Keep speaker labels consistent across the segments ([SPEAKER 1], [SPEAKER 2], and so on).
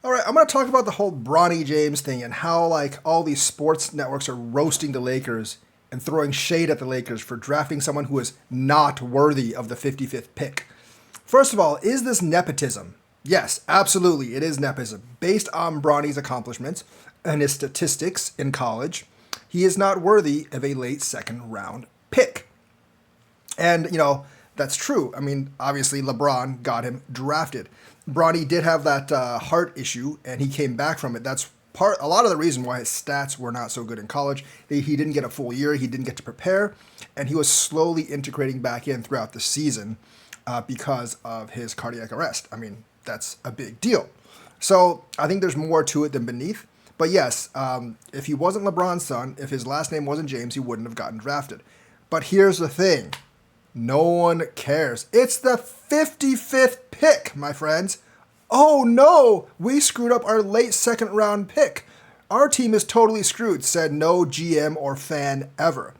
[SPEAKER 1] All right, I'm going to talk about the whole Bronny James thing and how like all these sports networks are roasting the Lakers and throwing shade at the Lakers for drafting someone who is not worthy of the 55th pick. First of all, is this nepotism? Yes, absolutely, it is nepotism. Based on Bronny's accomplishments and his statistics in college, he is not worthy of a late second round pick. And, that's true. I mean, obviously, LeBron got him drafted. Bronny did have that heart issue, and he came back from it. That's a lot of the reason why his stats were not so good in college. He didn't get a full year, he didn't get to prepare, and he was slowly integrating back in throughout the season because of his cardiac arrest. I mean, that's a big deal. So I think there's more to it than beneath. But yes, if he wasn't LeBron's son, if his last name wasn't James, he wouldn't have gotten drafted. But here's the thing. No one cares. It's the 55th pick, my friends. Oh no, we screwed up our late second round pick. Our team is totally screwed, said no GM or fan ever.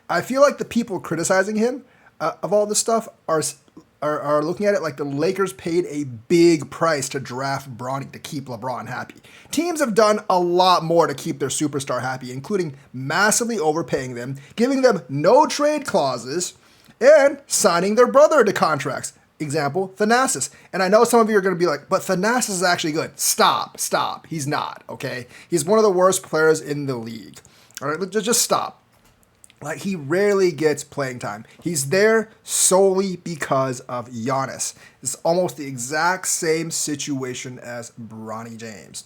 [SPEAKER 1] I feel like the people criticizing him of all this stuff are looking at it like the Lakers paid a big price to draft Bronny to keep LeBron happy. Teams have done a lot more to keep their superstar happy, including massively overpaying them, giving them no trade clauses, and signing their brother to contracts. Example, Thanasis. And I know some of you are going to be like, but Thanasis is actually good. Stop. He's not, okay? He's one of the worst players in the league. All right, just stop. Like, he rarely gets playing time. He's there solely because of Giannis. It's almost the exact same situation as Bronny James.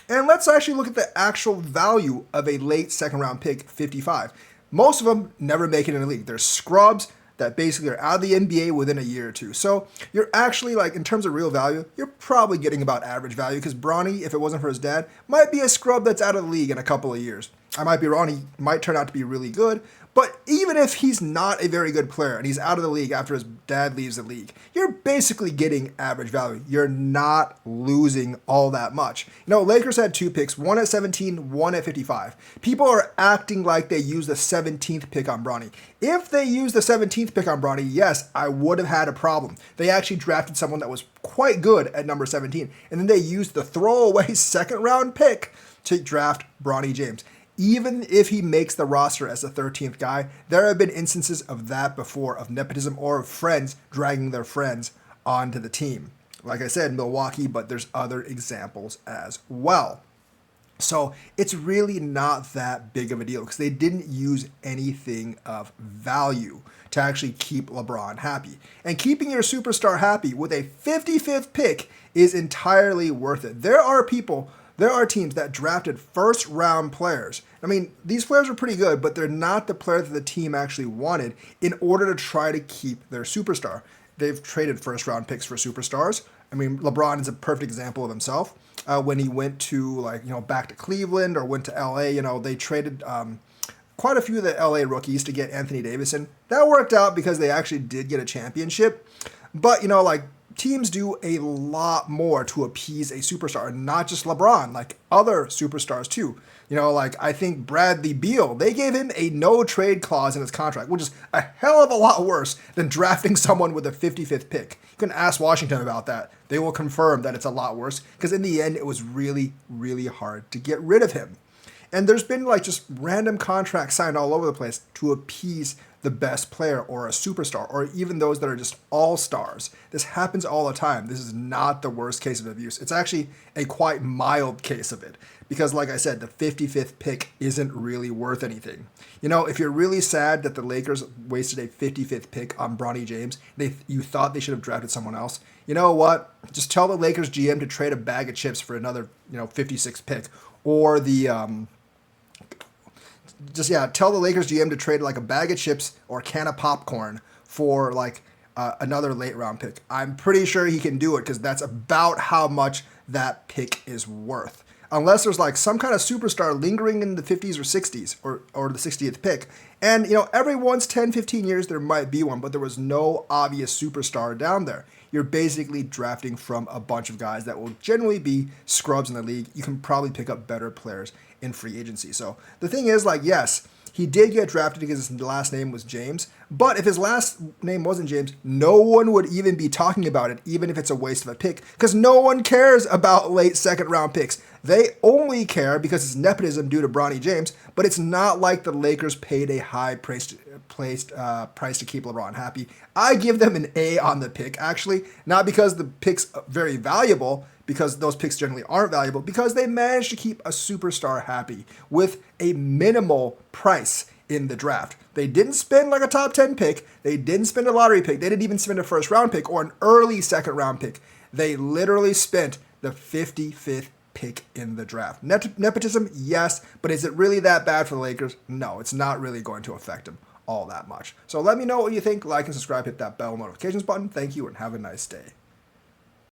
[SPEAKER 1] And let's actually look at the actual value of a late second round pick, 55. Most of them never make it in the league. They're scrubs that basically are out of the NBA within a year or two. So you're actually, like, in terms of real value, you're probably getting about average value because Bronny, if it wasn't for his dad, might be a scrub that's out of the league in a couple of years. I might be wrong. He might turn out to be really good. But even if he's not a very good player and he's out of the league after his dad leaves the league, you're basically getting average value. You're not losing all that much. Lakers had two picks, one at 17, one at 55. People are acting like they used the 17th pick on Bronny. If they used the 17th pick on Bronny, yes, I would have had a problem. They actually drafted someone that was quite good at number 17, and then they used the throwaway second round pick to draft Bronny James. Even if he makes the roster as the 13th guy, there have been instances of that before, of nepotism or of friends dragging their friends onto the team. Like I said, Milwaukee, but there's other examples as well. So it's really not that big of a deal because they didn't use anything of value to actually keep LeBron happy. And keeping your superstar happy with a 55th pick is entirely worth it. There are teams that drafted first round players. I mean, these players are pretty good, but they're not the players that the team actually wanted in order to try to keep their superstar. They've traded first round picks for superstars. I mean, LeBron is a perfect example of himself. When he went to back to Cleveland or went to LA, they traded quite a few of the LA rookies to get Anthony Davis in. That worked out because they actually did get a championship. But, teams do a lot more to appease a superstar, and not just LeBron, like other superstars too. I think Bradley Beal, they gave him a no trade clause in his contract, which is a hell of a lot worse than drafting someone with a 55th pick. You can ask Washington about that. They will confirm that it's a lot worse because in the end, it was really, really hard to get rid of him. And there's been just random contracts signed all over the place to appease the best player or a superstar or even those that are just all-stars. This happens all the time. This is not the worst case of abuse. It's actually a quite mild case of it because, like I said, the 55th pick isn't really worth anything. If you're really sad that the Lakers wasted a 55th pick on Bronny James, you thought they should have drafted someone else, you know what? Just tell the Lakers GM to trade a bag of chips for another 56th pick or tell the Lakers GM to trade like a bag of chips or a can of popcorn for another late round pick. I'm pretty sure he can do it because that's about how much that pick is worth. Unless there's some kind of superstar lingering in the 50s or 60s or the 60th pick. And, every once 10, 15 years there might be one, but there was no obvious superstar down there. You're basically drafting from a bunch of guys that will generally be scrubs in the league. You can probably pick up better players in free agency. So the thing is, yes, He did get drafted because his last name was James, but if his last name wasn't James, no one would even be talking about it, even if it's a waste of a pick, because no one cares about late second round picks. They only care because it's nepotism due to Bronny James, but it's not like the Lakers paid a high price to keep LeBron happy. I give them an A on the pick, actually, not because the pick's very valuable, because those picks generally aren't valuable, because they managed to keep a superstar happy with a minimal price in the draft. They didn't spend like a top 10 pick. They didn't spend a lottery pick. They didn't even spend a first round pick or an early second round pick. They literally spent the 55th pick in the draft. Nepotism, yes, but is it really that bad for the Lakers? No, it's not really going to affect them all that much. So let me know what you think. Like and subscribe, hit that bell notifications button. Thank you and have a nice day.